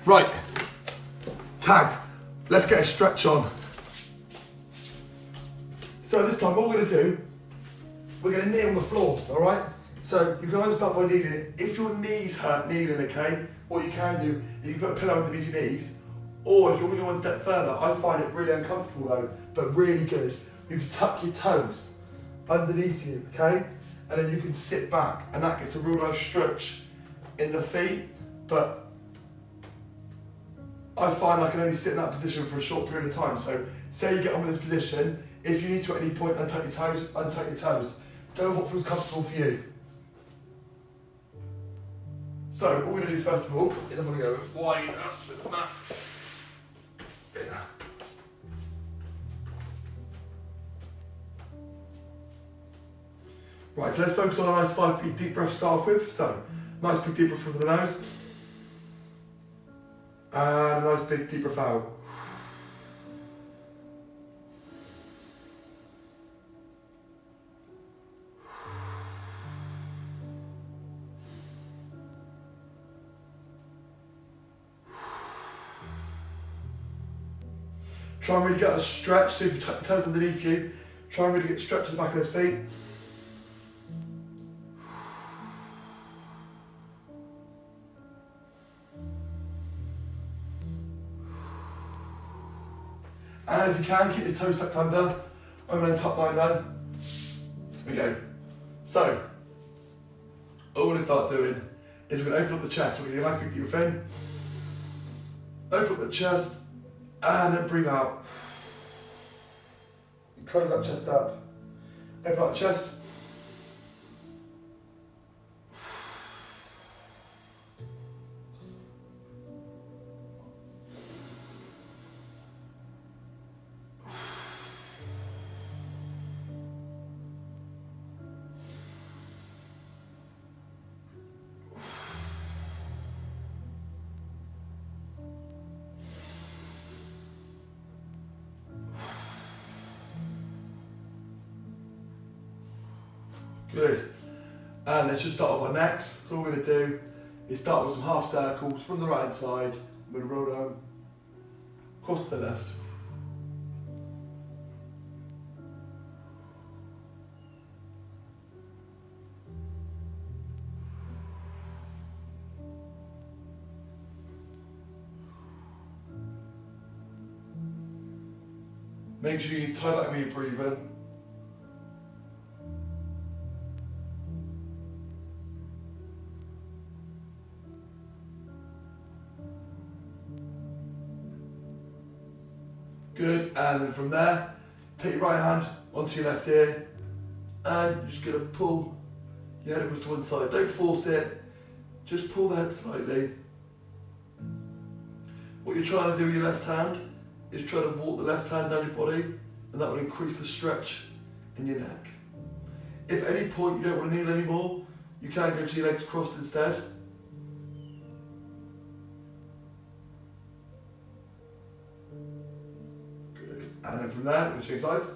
Right, tagged. Let's get a stretch on. So this time what we're gonna do, we're gonna knee on the floor, all right? So you can either start by kneeling it. If your knees hurt kneeling, okay, what you can do is you can put a pillow underneath your knees, or if you want to go one step further, I find it really uncomfortable though, but really good. You can tuck your toes underneath you, okay? And then you can sit back, and that gets a real nice stretch in the feet, but I find I can only sit in that position for a short period of time. So say you get on in this position, if you need to at any point untuck your toes, untuck your toes. Go with what feels comfortable for you. So what we're going to do first of all is I'm going to go wide up with the mat. Right, so let's focus on a nice 5 big deep breath to start off with. So, nice big deep breath through the nose. And a nice big deep breath out. Try and really get a stretch, so if you tuck your toes underneath you, try and really get a stretch to the back of those feet. And if you can, keep your toes tucked under. I'm going to tuck mine down. Here we go. So, all we're going to start doing is we're going to open up the chest. We're going to get a nice big deep breath in. Open up the chest, and then breathe out. Close that chest up. Open up the chest. Good. And let's just start off our necks. So what we're going to do is start with some half circles from the right hand side. I'm going to roll down, across to the left. Make sure you tie that when you breathe in. Good, and then from there, take your right hand onto your left ear, and you're just going to pull your head across to one side. Don't force it, just pull the head slightly. What you're trying to do with your left hand is try to walk the left hand down your body, and that will increase the stretch in your neck. If at any point you don't want to kneel anymore, you can go to your legs crossed instead. And then from there, we're going to change sides.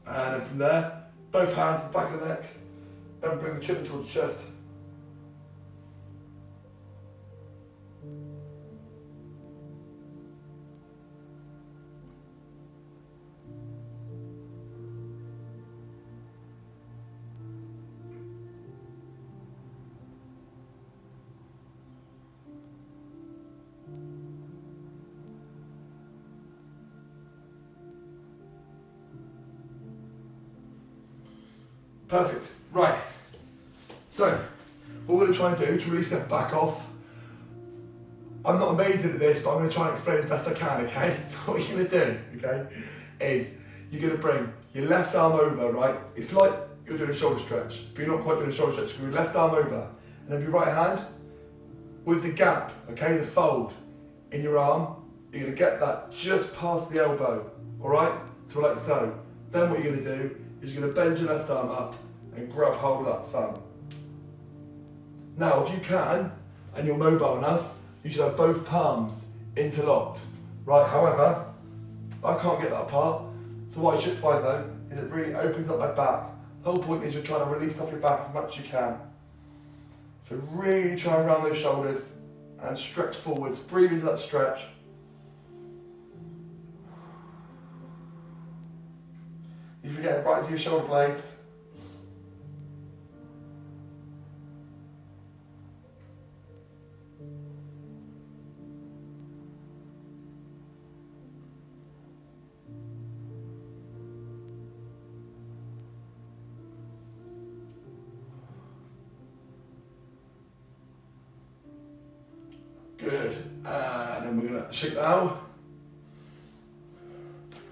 And then from there, both hands to the back of the neck, and bring the chin towards the chest. Perfect. Right. So, what we're going to try and do to really step back off, I'm not amazing at this, but I'm going to try and explain as best I can, okay? So what you're going to do, okay, is you're going to bring your left arm over, right? It's like you're doing a shoulder stretch, but you're not quite doing a shoulder stretch. With your left arm over, and then your right hand with the gap, okay, the fold in your arm, you're going to get that just past the elbow, all right? So like so. Then what you're going to do is you're going to bend your left arm up and grab hold of that thumb. Now, if you can, and you're mobile enough, you should have both palms interlocked, right? However, I can't get that apart, so what I should find though, is it really opens up my back. The whole point is you're trying to release off your back as much as you can. So really try and round those shoulders and stretch forwards. Breathe into that stretch. You can get right into your shoulder blades. Good, and then we're going to shake that out.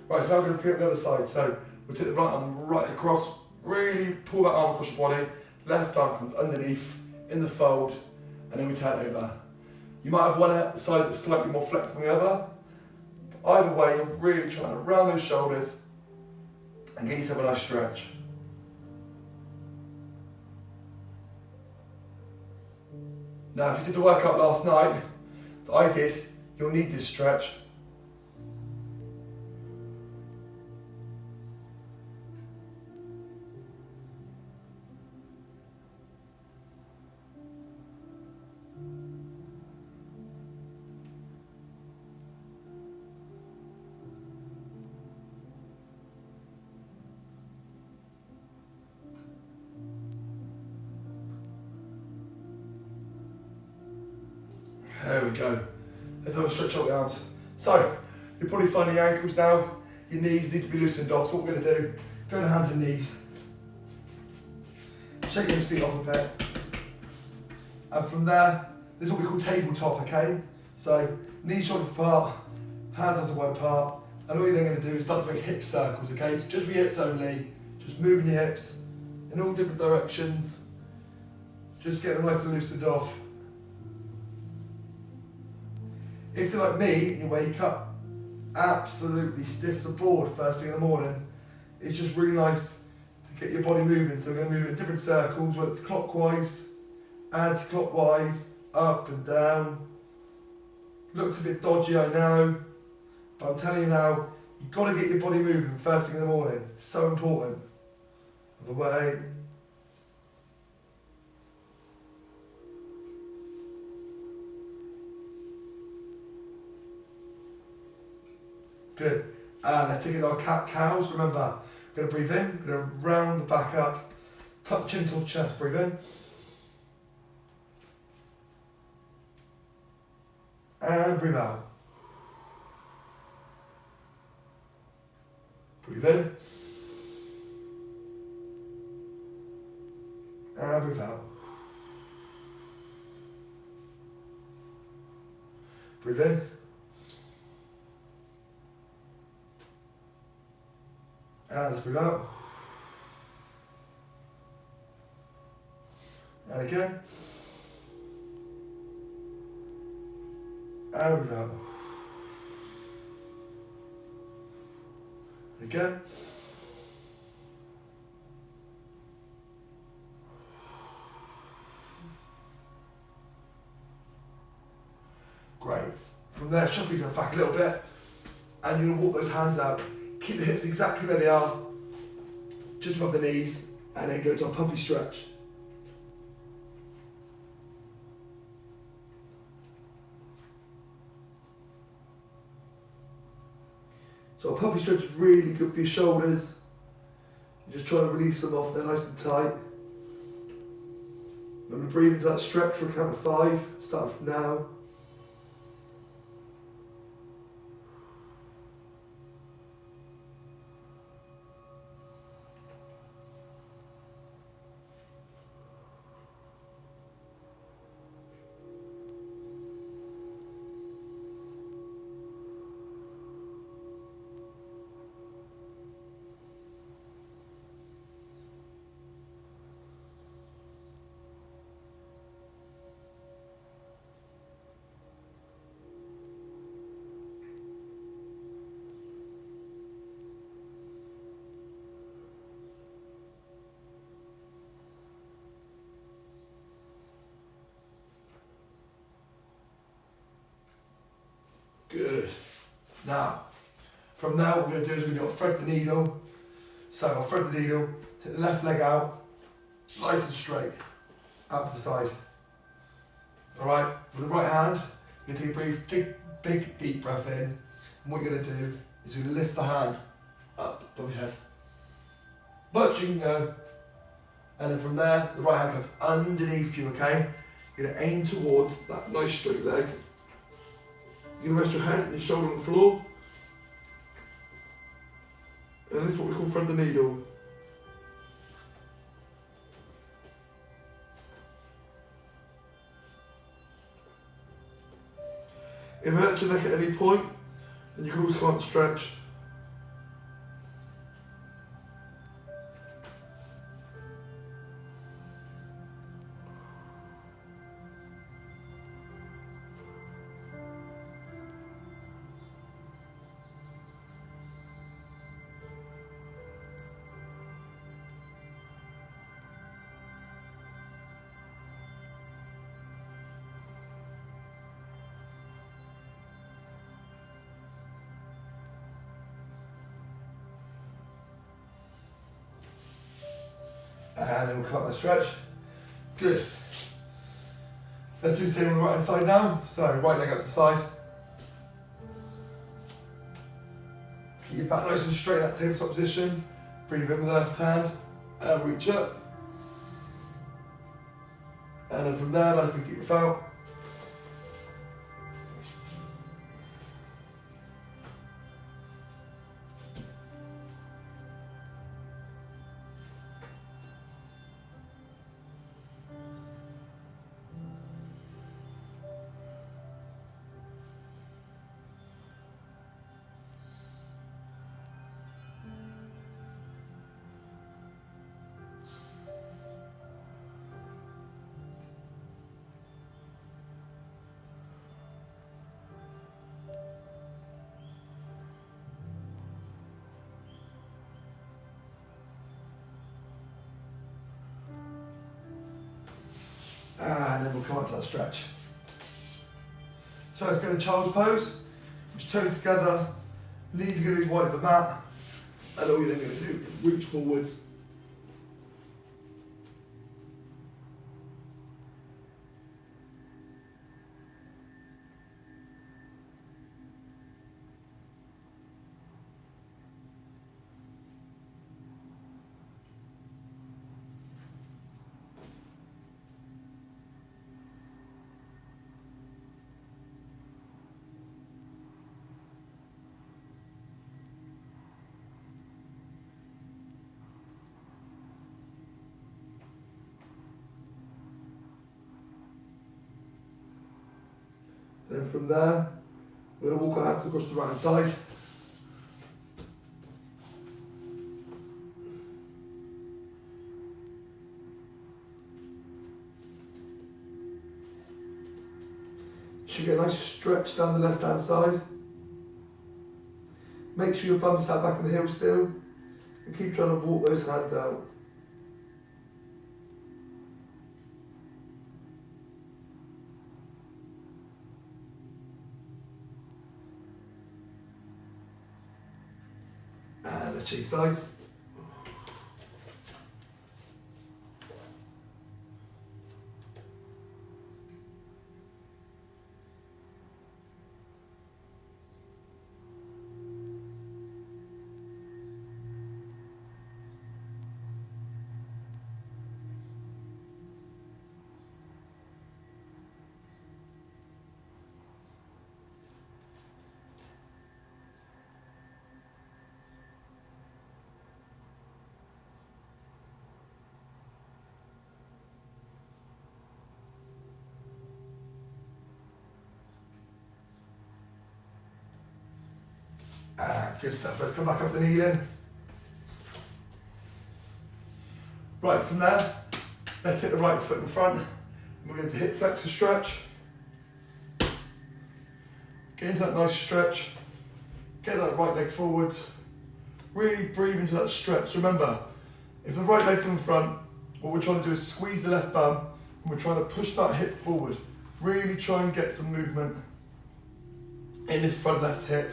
Right, so now we're going to pick up the other side. So we'll take the right arm right across, really pull that arm across your body, left arm comes underneath, in the fold, and then we turn it over. You might have one side that's slightly more flexible than the other. But either way, you're really trying to round those shoulders and get yourself a nice stretch. Now, if you did the workout last night, that I did, you'll need this stretch. There we go. Let's have a stretch out the arms. So, you're probably finding your ankles now, your knees need to be loosened off. So what we're going to do, go to hands and knees. Shake those feet off a bit. And from there, this is what we call tabletop, okay? So, knees shoulders apart, hands as wide apart. And all you're then going to do is start to make hip circles, okay? So just with your hips only, just moving your hips in all different directions. Just get them nice and loosened off. If you're like me, you wake up absolutely stiff as a board first thing in the morning, it's just really nice to get your body moving. So we're going to move in different circles, whether it's clockwise, anti-clockwise, up and down. Looks a bit dodgy, I know, but I'm telling you now, you've got to get your body moving first thing in the morning. It's so important. Other way. Good. And let's take it our cat cows. Remember, we're going to breathe in, we're going to round the back up, tuck the chin towards chest, breathe in. And breathe out. Breathe in. And breathe out. Breathe in. And let's breathe out. And again. And breathe out. And again. Great. From there, shuffle yourself back a little bit. And you're going to walk those hands out. Keep the hips exactly where they are, just above the knees, and then go to a puppy stretch. So a puppy stretch is really good for your shoulders. You're just trying to release them off, they're nice and tight. Remember to breathe into that stretch for a count of 5, start from now. Good. Now, from there what we're going to do is we're going to thread the needle. So I'll thread the needle, take the left leg out, nice and straight, out to the side. Alright, with the right hand, you're going to take a big deep breath in. And what you're going to do is you're going to lift the hand up above your head. Much you can go. And then from there, the right hand comes underneath you, okay? You're going to aim towards that nice straight leg. You're going to rest your head and your shoulder on the floor. And this is what we call thread the needle. If it hurts your neck at any point, then you can always come up and stretch. And then we'll cut that stretch. Good. Let's do the same on the right hand side now. So right leg up to the side. Keep your back nice and straight in that tabletop position. Breathe in with the left hand and reach up. And then from there, nice big deep breath out. And then we'll come up to that stretch. So let's go to child's pose, which toes together, knees are going to be wide as a mat, and all you're then going to do is reach forwards. Then from there, we're going to walk our hands across the right hand side. Should get a nice stretch down the left hand side. Make sure your bum's sat back on the heel still, and keep trying to walk those hands out. And let's change sides. Good stuff, let's come back up the knee then. Right, from there, let's hit the right foot in front, and we're going to hip flex and stretch. Get into that nice stretch, get that right leg forwards, really breathe into that stretch. Remember, if the right leg's in front, what we're trying to do is squeeze the left bum, and we're trying to push that hip forward. Really try and get some movement. in this front left hip.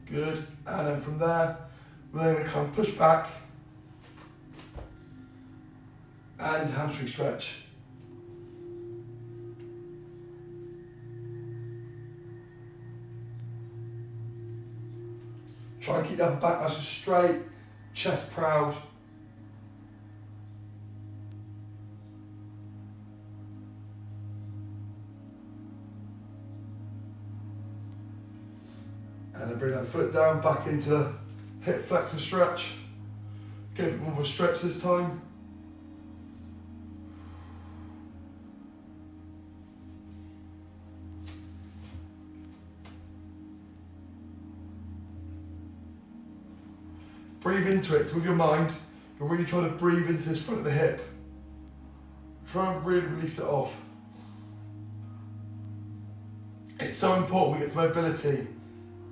Good, and then from there, we're then going to come push back and hamstring stretch. Try and keep that back nice and straight, chest proud. And then bring that foot down, back into hip flexor stretch. Get a bit more of a stretch this time. Breathe into it. So with your mind, you're really trying to breathe into this front of the hip. Try and really release it off. It's so important we get some mobility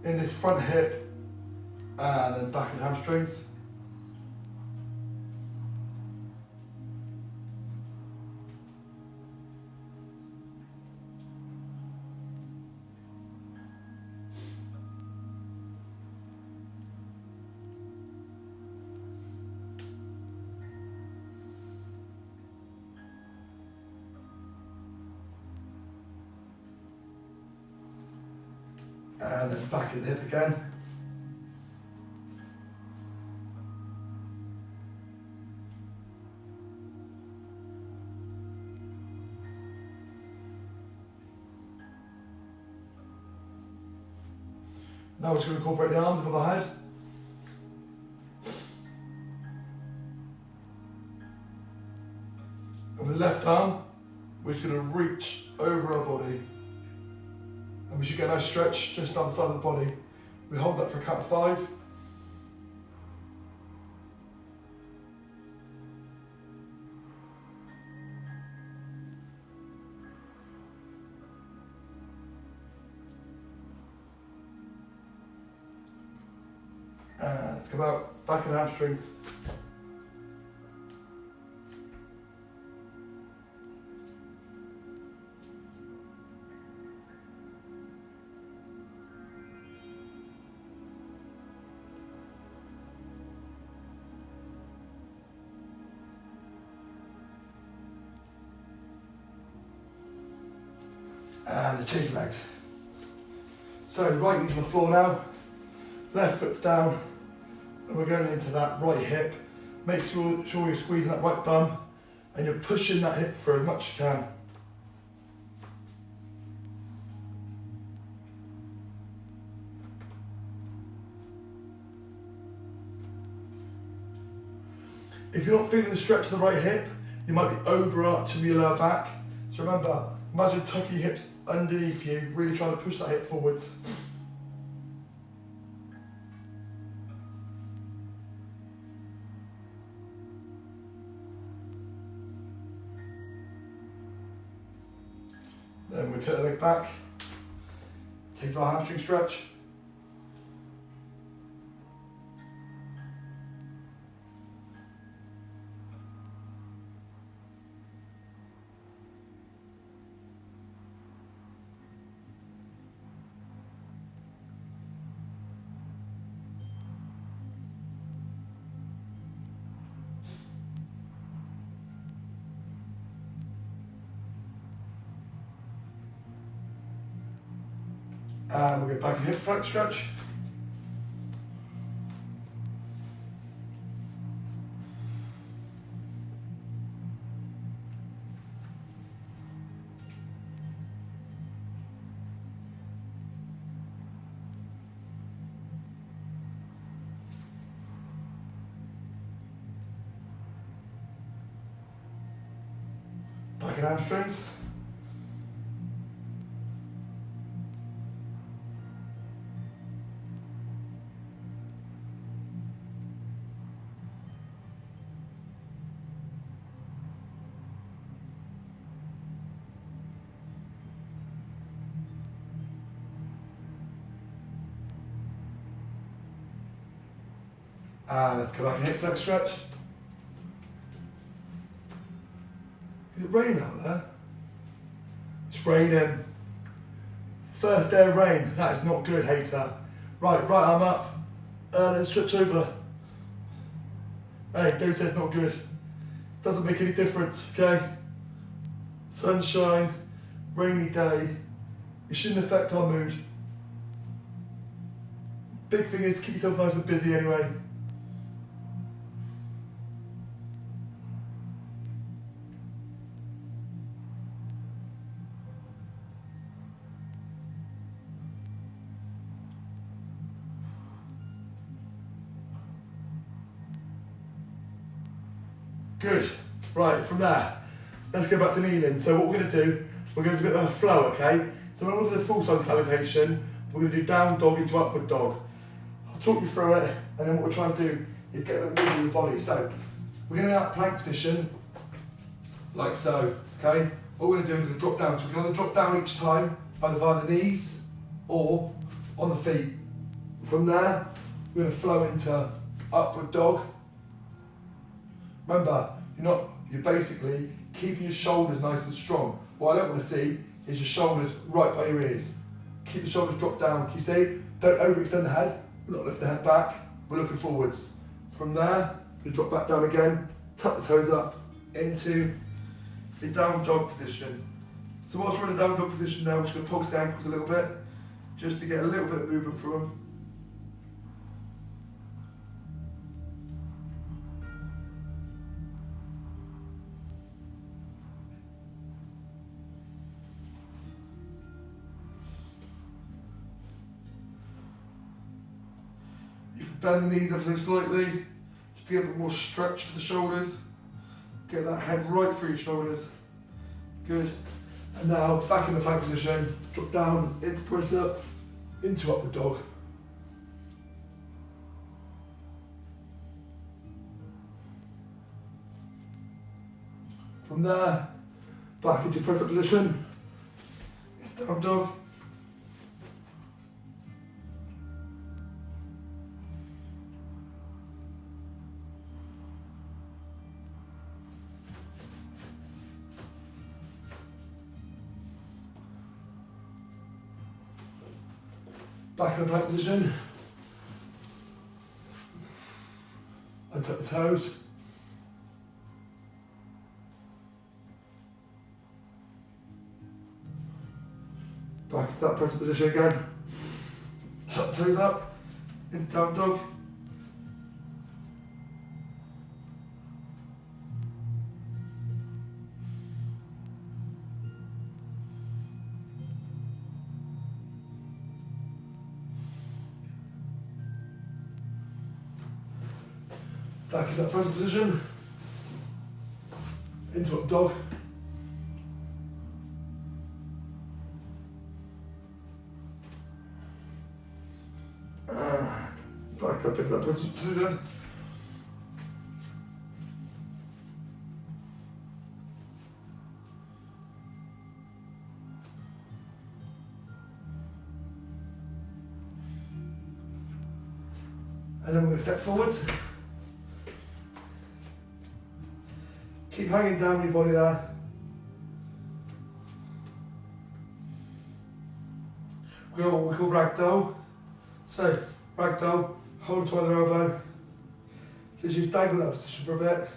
in this front hip and then back and hamstrings. And then back at the hip again. Now we're just going to incorporate the arms above the head. And with the left arm, we're just going to reach over our body. And we should get a nice stretch just down the side of the body. We hold that for a count of 5. And let's come out, back in the hamstrings. And the change legs. So right knee's on the floor now, left foot's down, and we're going into that right hip. Make sure you're squeezing that right bum and you're pushing that hip through as much as you can. If you're not feeling the stretch of the right hip, you might be overarching your lower back. So remember, imagine tucking your hips underneath you, really trying to push that hip forwards. Then we take the leg back, take our hamstring stretch. And we'll get back in hip flex stretch. Back in hamstrings. And let's go back and hip flex stretch. Is it raining out there? It's raining. First day of rain. That is not good, Hayter. Right arm up. And then stretch over. Hey, don't say it's not good. Doesn't make any difference, okay? Sunshine, rainy day. It shouldn't affect our mood. Big thing is keep yourself nice and busy anyway. Good. Right, from there, let's go back to kneeling. So what we're going to do, we're going to do a bit of a flow, okay? So when we do the full sun salutation, we're going to do down dog into upward dog. I'll talk you through it, and then what we're trying to do is get a bit of movement in the body. So we're going to be in that plank position, like so, okay? What we're going to do is we're going to drop down. So we can either drop down each time, either via the knees or on the feet. From there, we're going to flow into upward dog. Remember, you're basically keeping your shoulders nice and strong. What I don't want to see is your shoulders right by your ears. Keep the shoulders dropped down. Can you see? Don't overextend the head. We're not lifting the head back. We're looking forwards. From there, you drop back down again, tuck the toes up into the down dog position. So whilst we're in the down dog position now, we're just going to pulse the ankles a little bit, just to get a little bit of movement through them. Bend the knees ever so slightly, just to get a bit more stretch to the shoulders. Get that head right through your shoulders. Good. And now back in the plank position, drop down into press up, into upward dog. From there, back into press up position, into down dog. Back in the plank position. Untuck the toes. Back into that press position again. Tuck the toes up. Into down dog. Back in that present position, into up dog. Back up into that present position. And then we're going to step forwards. Keep hanging down your body there. We call ragdoll. So, ragdoll, hold to either elbow. Just use dangle that position for a bit.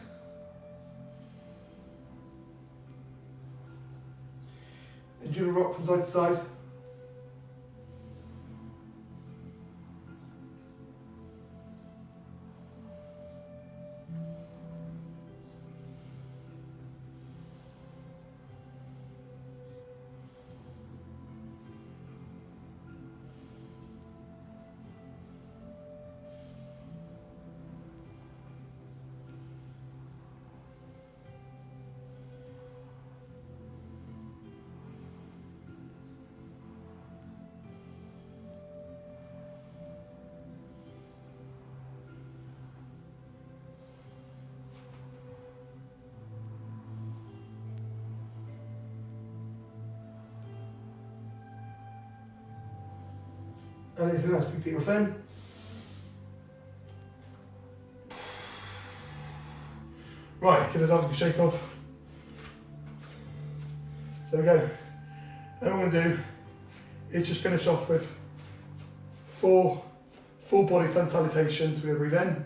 And you're going to rock from side to side. Anything else, big deep breath in. Right, get us up and shake off. There we go. Then what we're going to do is just finish off with four full body sun salutations. We're going to breathe in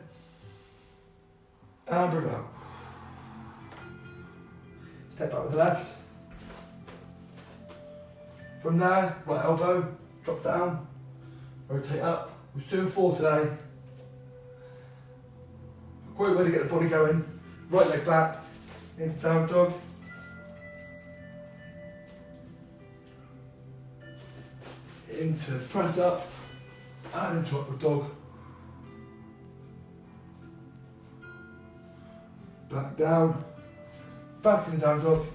and breathe out. Step back with the left. From there, right elbow, drop down, rotate up. We're just doing 4 today. A great way to get the body going. Right leg back, into down dog. Into press up, and into upward dog. Back down, back into down dog.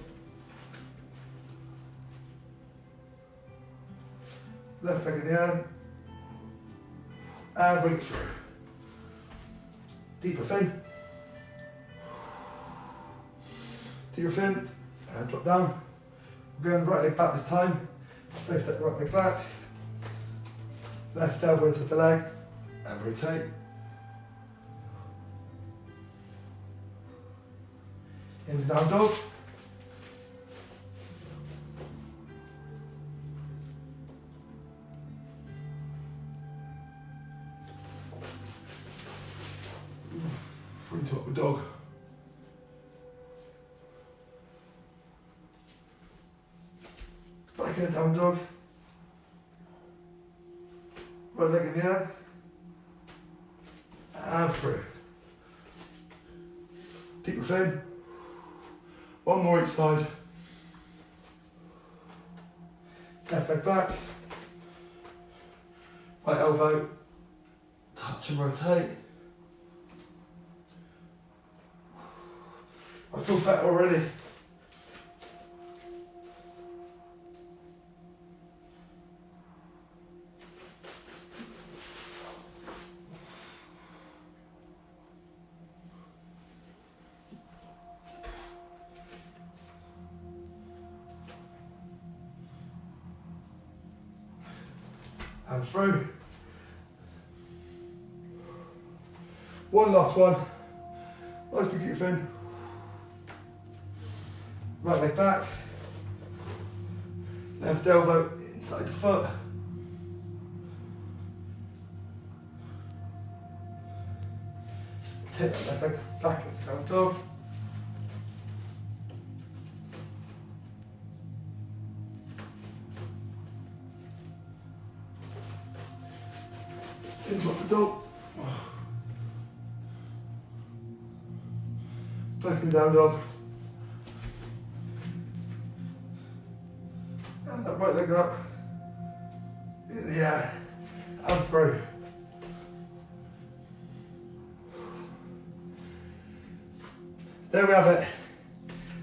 Left leg in the air, and bring it through. Deep breath in. Deep breath in, and drop down. We're going right leg back this time. So step the right leg back. Left elbow into the leg, and rotate. Into down dog. Into upward dog. Back in a down dog. Right leg in the air. And through. Deep breath in. One more each side. Left leg back. Right elbow. Touch and rotate. I feel better already. And through. One last one. Nice big deep in. Right leg back. Left elbow inside the foot. Take that left leg back and down dog. Into up the dog. Back and down dog. And that right leg up. In the air. And through. There we have it.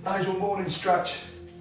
That is your morning stretch.